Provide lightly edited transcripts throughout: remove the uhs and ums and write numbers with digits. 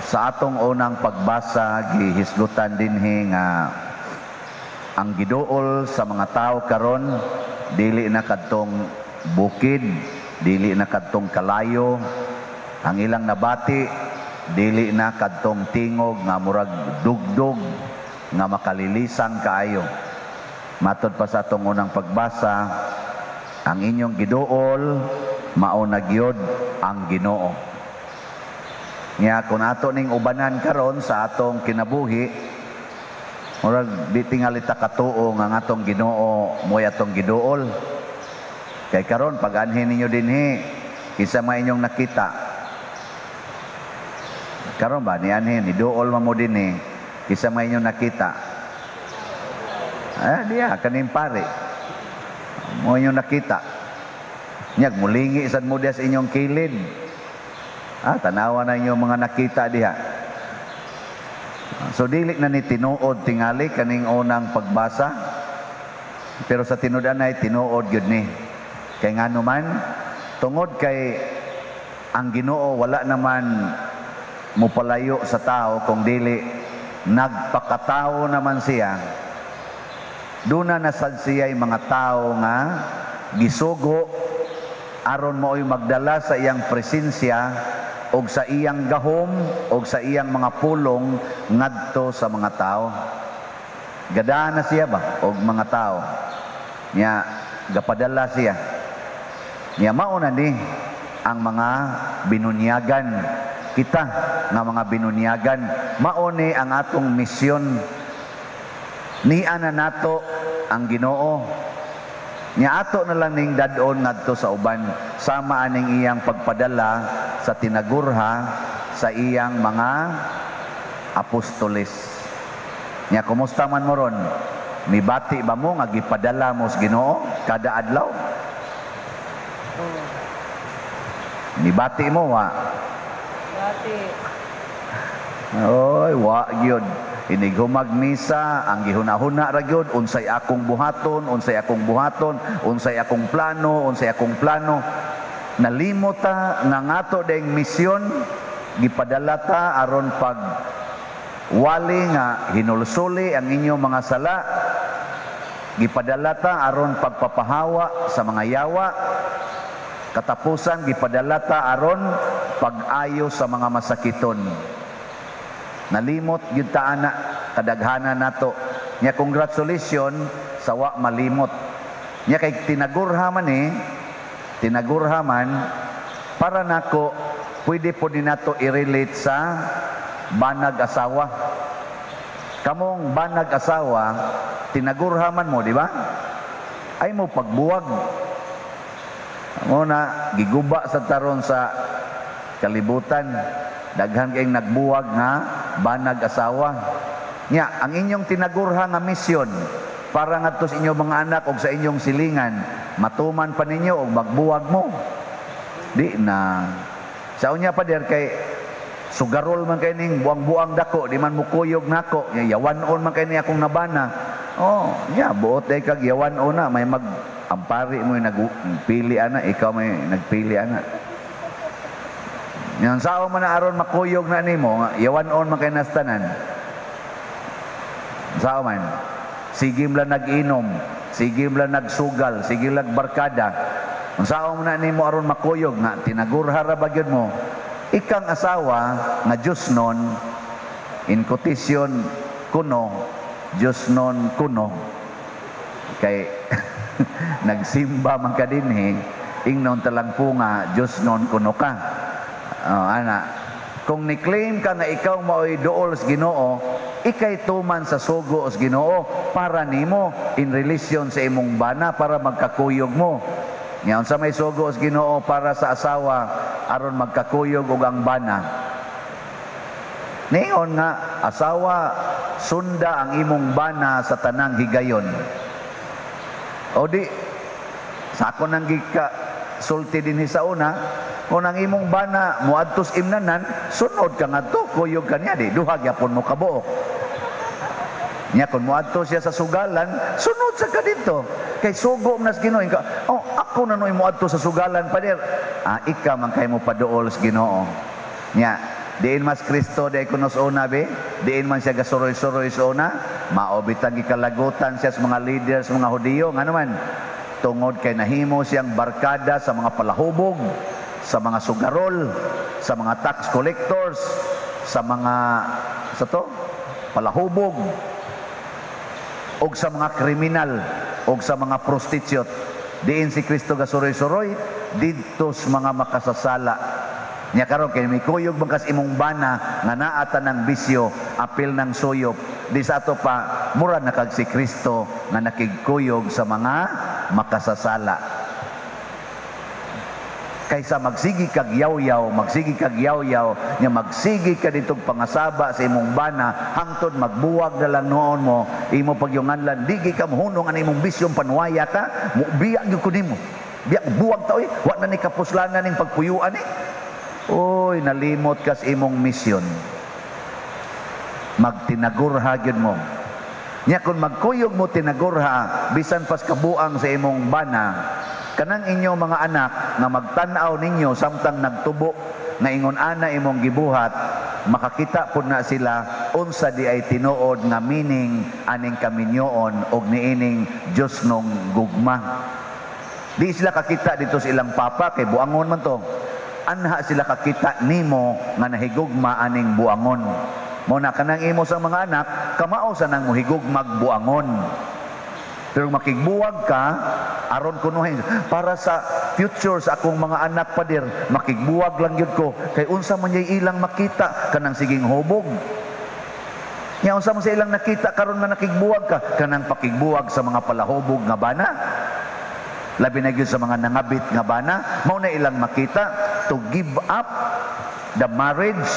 Sa atong unang pagbasa gihisgutan dinhi nga ang giduol sa mga tao karon dili na kadtong bukid, dili na kadtong kalayo, ang ilang nabati dili na kadtong tingog nga murag dugdog nga makalilisan kaayo. Matod pa sa atong unang pagbasa, ang inyong giduol mao na gyud ang Ginoo. Nya kun ato ning ubanan karon sa atong kinabuhi, murag di tingali ta katuo nga atong Ginoo moy atong giduol. Kay karon pag anhin ninyo dinhi kisa may inyong nakita. Karon ba ni anhin ni duol mo dinhi kisa may inyong nakita. Diya kaning pare. Mo inyong nakita. Nyag mulingi sad mo diya sa inyong kilid. Tanawa na inyong mga nakita diha. So dili na ni tinuod tingali kaning unang pagbasa. Pero sa tinuod ay tinuod gyud ni. Kay ngano man tungod kay ang Ginoo wala naman mupalayo sa tao kung dili nagpakatao naman siya. Duna na sad siya'y mga tao nga gisugo aron mo'y magdala sa iyang presensya og sa iyang gahom og sa iyang mga pulong ngadto sa mga tao. Gadaan na siya ba og mga tao? Nya gapadala siya. Nya mao na ni ang mga binunyagan kita nga mga binunyagan, mao ni ang atong misyon. Niya na nato ang Ginoo. Nya ato na lang ning dadon ngadto sa uban sama aning iyang pagpadala sa tinagurha sa iyang mga apostoles. Nya kumusta man mo ron? Mibati ba mo nga gipadala mo sa Ginoo kada adlaw? Mibati mo wa? Bati. Oy, wa gyud. Inig humagmisa, ang gihuna-huna ra gyud, unsay akong buhaton, unsay akong buhaton, unsay akong plano, unsay akong plano. Nalimot ta nga ngato dayng misyon, gipadala ta aron pag wali nga hinulsuli ang inyong mga sala. Gipadala ta aron pagpapahawa sa mga yawa. Katapusan gipadala ta aron pag-ayo sa mga masakiton. Nalimot gyud ta ana kadaghanan nato. Nya congratulations sa wa malimot. Nya kay tinagurha man para nako pwede po din nato i-relate sa banag asawa. Kamong banag asawa tinagurha man mo, di ba? Ay mo pagbuwag. Mo na giguba sa taron sa kalibutan. Daghan kayong nagbuwag nga banag asawa. Nya ang inyong tinagurha nga misyon para ngadto sa inyong mga anak og sa inyong silingan, matuman pa ninyo og magbuwag mo. Di na. Sa unya pa der kay sugarol man kay ning buang-buang dako, di man mukuyog nako. Yawan-on man kay ni akong nabana. Nya buot day kag yawan-on na may mag-ampari mo nagpili ana, ikaw may nagpili ana. Yang sao man na aron makuyog na nimo, yawan-on man kay nastanan. Sao man. Sige lang nag-inom, sige lang nagsugal, sige lang barkada. Ang sao man na nimo aron makuyog nga tinagurha ra ba gyud mo? Ikang asawa nga Diyos non in quotation kuno, Diyos non kuno. Kay nagsimba man ka dinhi, ingnon talang po nga Diyos non kuno ka. Kung ni-claim ka na ikaw mao'y duol sa Ginoo, ikay tuman sa sugo sa Ginoo para nimo in relation sa imong bana para magkakuyog mo. Ngayon sa may sugo sa Ginoo para sa asawa aron magkakuyog og ang bana. Ningon nga asawa sunda ang imong bana sa tanang higayon. O di sa ako nang gika sulti dinhi sa una, kung ang imong bana muadtos imnanan, sunod ka ngadto, kuyog ka niya di, duha gyapon mo kabuok. Nya kung muadto siya sa sugalan, sunod sa ka dito. Kay sugo nas Ginoo ka. Ako na noy muadto sa sugalan pa der. Ika man kay mo paduol sa Ginoo. Nya Diin mas Kristo di kunos una be, diin man siya gasuroy-suroy sa una, maobitan gikalagutan siya sa mga leaders, mga Hudiyo, nga naman, tungod kay nahimo siyang barkada sa mga palahubog, sa mga sugarol, sa mga tax collectors, sa mga palahubog, og sa mga kriminal, og sa mga prostitute. Diin si Kristo gasuroy-suroy didto sa mga makasasala. Nya karon kay may kuyog bangkas imong bana nga naata ng bisyo, apil ng suyop. Di sa ato pa mura na kag si Kristo nga nakigkuyog sa mga makasasala. Kaysa magsigi kag yaw-yaw, nya magsigi ka ditong pangasaba sa imong bana hangtod magbuwag na lang noon mo, imo pagyunganlan digi ka mohunong an imong bisyong panwaya ta, biya gyud ko nimo. Biya buwag ta oy, wa na ni kapuslanan ning pagpuyuan eh. Oy, nalimot ka sa imong misyon. Magtinagurha gyud mo. Nya kung magkuyog mo tinagurha, bisan pas kabuang sa imong bana, kanang inyo mga anak nga magtan-aw ninyo samtang nagtubo nga ingon ana imong gibuhat, makakita pud na sila unsa di ay tinuod nga meaning aning kaminyoon og niining Dios nung gugma. Di sila kakita dito sa ilang papa kay buangon man to. Anha sila kakita nimo nga nahigugma aning buangon. Mo na kanang imo sa mga anak, kamao sa nang mohigugmag buangon. Pero makigbuwag ka, aron kunuhin, para sa future sa akong mga anak padir, makigbuwag lang yun ko, kay unsa man yay ilang makita, kanang siging hubog. Nga unsa man sa ilang nakita, karon nga nakigbuwag ka, kanang pakigbuwag sa mga palahubog nga bana. Labi na yun sa mga nangabit nga bana, mao na ilang makita, to give up the marriage.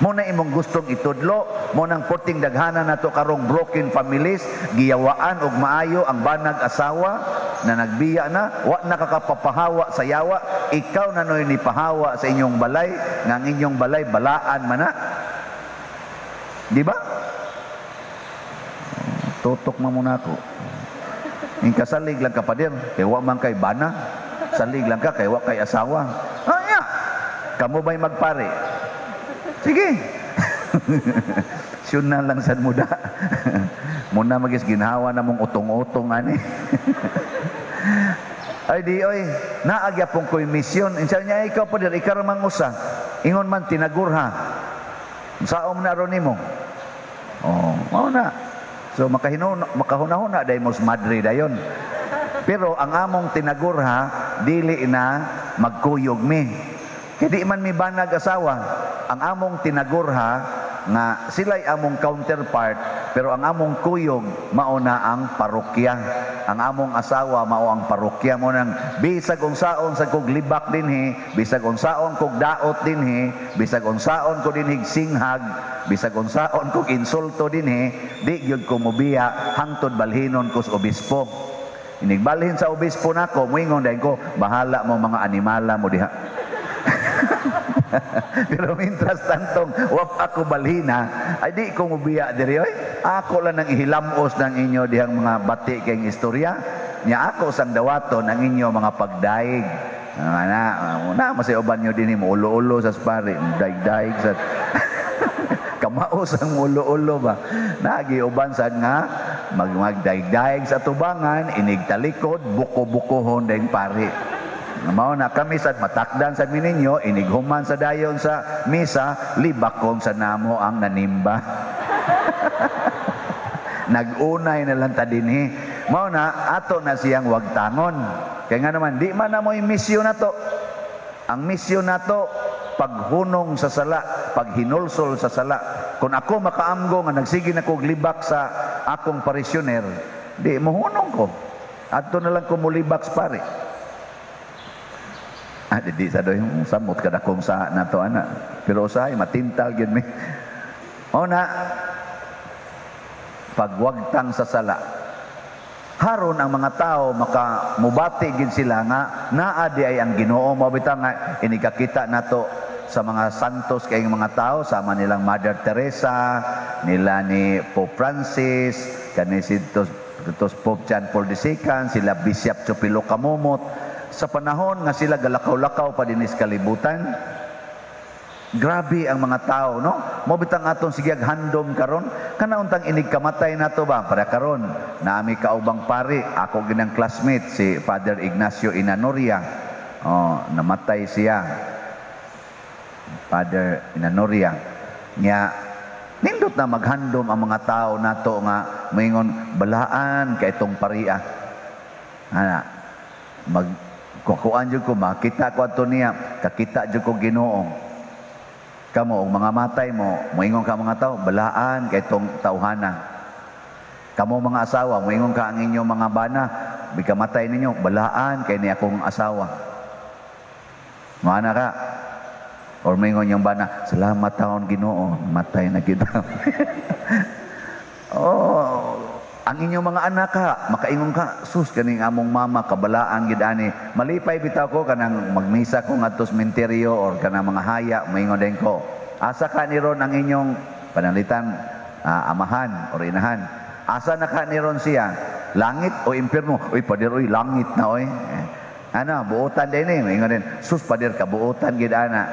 Mo na imong gustong itudlo, mo nang puting daghanan nato karong broken families, giyawaan og maayo ang banag asawa na nagbiya na, wa nakakapapahawa sa yawa, ikaw na noy ni pahawa sa inyong balay, nga ang inyong balay balaan man na. Di ba? Tutok mo muna ako. Yung kasalig lang ka pa din, kaya wa man kay bana, salig lang ka, kaya wa kay asawa. Anya, kamu ba'y magpare? Sige. Siyun na lang sad muda. Muna magis ginhawa na mong utong-utong ani. Ay di oy, naagya pong ko'y misyon. Insa niya ikaw pa dir, ikaw ramang usa. Ingon man tinagurha. Saom na ron nimo. Oh, mao na. So makahunahuna day mos madre dayon. Pero ang among tinagurha dili na magkuyog mi. Kaya di man mi banag asawa, ang among tinagurha nga sila'y among counterpart, pero ang among kuyog mauna ang parokya. Ang among asawa mao ang parokya mo nang bisag unsaon sa kog libak dinhi, bisag unsaon kog daot dinhi, bisag unsaon ko dinhi singhag, bisag unsaon kog insulto dinhi, di gyud ko mobiya hangtod balhinon ko sa obispo. Inigbalhin sa obispo nako, moingon dayon ko, bahala mo mga animala mo diha. Pero mintras tantong wap ako balhina, ay di ko mubiya diri oy. Ako lang nang ihilamos ng inyo dihang mga bati kayong istorya. Nya ako sang dawaton ang inyo mga pagdaig. Na masay uban nyo din mo ulo-ulo sa spari, daig-daig sa kamaos ang ulo-ulo ba. Nagi uban sad nga magdaig-daig sa tubangan, inigtalikod, buko-bukohon dayong pari. Mao na kami sad matakdan sa mininyo, inighuman sa dayon sa misa, libakong sa namo ang nanimba. Nagunay na lang ta dinhi. Mao na ato na siyang wagtangon. Kaya nga naman di man na mo yung misyon nato. Ang misyon nato paghunong sa sala, paghinulsol sa sala. Kung ako makaamgo nga nagsige na kog libak sa akong parisyoner, di mohunong ko. Adto na lang ko mulibak sa pare. Di sa doy samot kada kong sa nato ana. Pero usahay matintal gyud mi. O na pagwagtang sa sala. Haron ang mga tao makamubati gid sila nga naa di ay ang Ginoo mao bitaw nga inikakita nato sa mga santos kayong mga tao sama nilang Mother Teresa, nila ni Pope Francis, kani si Pope John Paul II, sila Bishop Chupilo Kamumot. Sa panahon nga sila galakaw-lakaw pa dinis kalibutan, Grabe ang mga tao, no? Mo bitang aton sige handom karon, kana untang inig kamatay nato ba para karon. Naami kaubang pari, ako ginang classmate si Father Ignacio Inanoria. Oh, namatay siya. Father Inanoria. Nya nindot na maghandom ang mga tao nato nga moingon balaan kay itong paria. Ana magkukuan jud ko makita ko ato niya, kakita jud ko Ginoo. Kamo, mga matay mo, moingon ka mga tao, balaan kay itong tauhana. Kamo mga asawa, moingon ka ang inyong mga bana, bikamatay ninyo, balaan kay niya akong asawa. Mana ka? Or moingon yung bana, salamat taon Ginoo, matay na kita. Oh, ang inyong mga anak ka, makaingon ka, sus, kaning among mama, kabalaan, gidani. Malipay bitaw ko, kanang magmisa ko nga to sementeryo, or kanang mga haya, moingon din ko. Asa ka ni ron ang inyong panalitan, amahan, or inahan. Asa na ka ni ron siya? Langit o impyerno? Uy, padir, uy, langit na, uy. Ano, buutan din eh. Moingon din, sus, padir ka, buutan, gidana.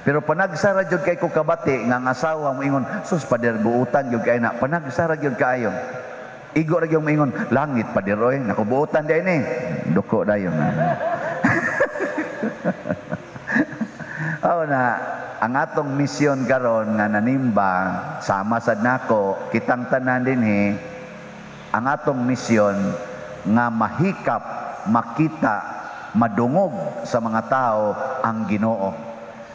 Pero panagsara jud kay ko kabati, nga asawa, moingon, sus, padir, buutan, jud kay na. Panagsara jud kaayo. Igo ra gyud maingon langit pa diroy nakubuotan day ni duko dayon. Oh na ang atong misyon karon nga nanimba sama sad nako kitang tanan dinhi ang atong misyon nga mahikap makita madungog sa mga tao ang Ginoo.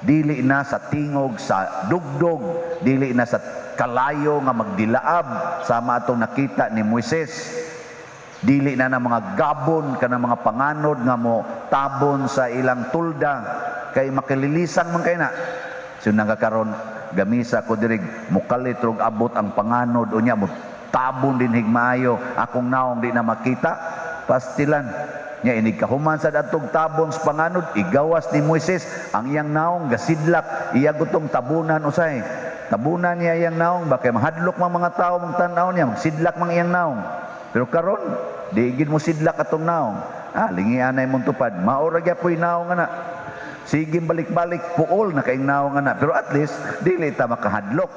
Dili na sa tingog sa dugdog, dili na sa kalayo nga magdilaab sama atong nakita ni Moises. Dili na ng mga gabon kana mga panganod nga mo tabon sa ilang tulda kay makililisan man kay na. So nagakaron gamisa ko dirig mukalit og abot ang panganod unya mo tabon din higmaayo akong naong di na makita pastilan. Nya inig kahuman sa atong tabon sa panganod igawas ni Moises ang iyang naong gasidlak iya gutong tabunan usay. Tabunan niya iyang naong bakay mahadlok mga tao mong tanaw niya magsidlak mang iyang naong. Pero karon di gid mo sidlak atong naong. Lingi anay mong tupad. Maura gyapon naong ana. Sige balik-balik puol na kay naong ana. Pero at least dili ta makahadlok.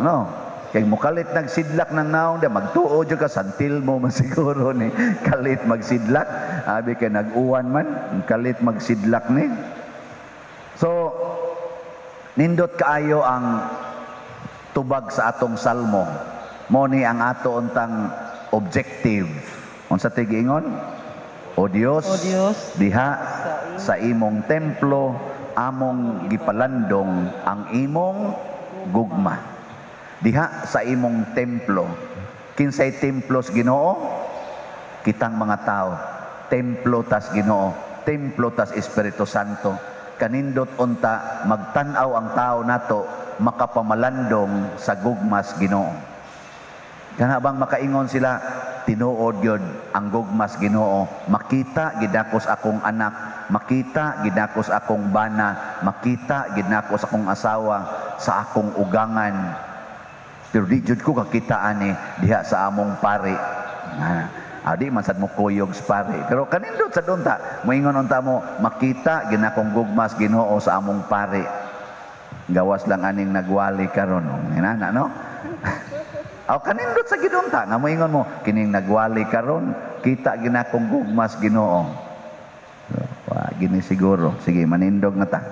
No? Kay mukalit nagsidlak ng naong da magtuo jud ka santil mo man siguro ni kalit magsidlak. Abi kay nag-uwan man kalit magsidlak ni. So nindot kaayo ang tubag sa atong salmo. Mo ni ang ato untang objective. Unsa tigingon? O Dios, diha sa imong templo among gipalandong ang imong gugma. Diha sa imong templo. Kinsay templos Ginoo? Kitang mga tao. Templo tas Ginoo. Templo tas Espiritu Santo. Kanindot unta magtan-aw ang tao nato makapamalandong sa gugmas Ginoo. Kana bang makaingon sila tinuod gyud ang gugmas Ginoo. Makita gidakos akong anak, makita gidakos akong bana, makita gidakos akong asawa sa akong ugangan. Pero di jud ko kakitaan ni diha sa among pari. Adi man sad mo kuyog sa pari. Pero kanindot sa dunta, moingon unta mo makita ginakong gugmas Ginoo sa among pari. Gawas lang aning nagwali karon. Inana no? Aw kanindot sa gidunta nga moingon mo kining nagwali karon kita ginakong gugmas Ginoo. Wa gini siguro. Sige manindog na ta.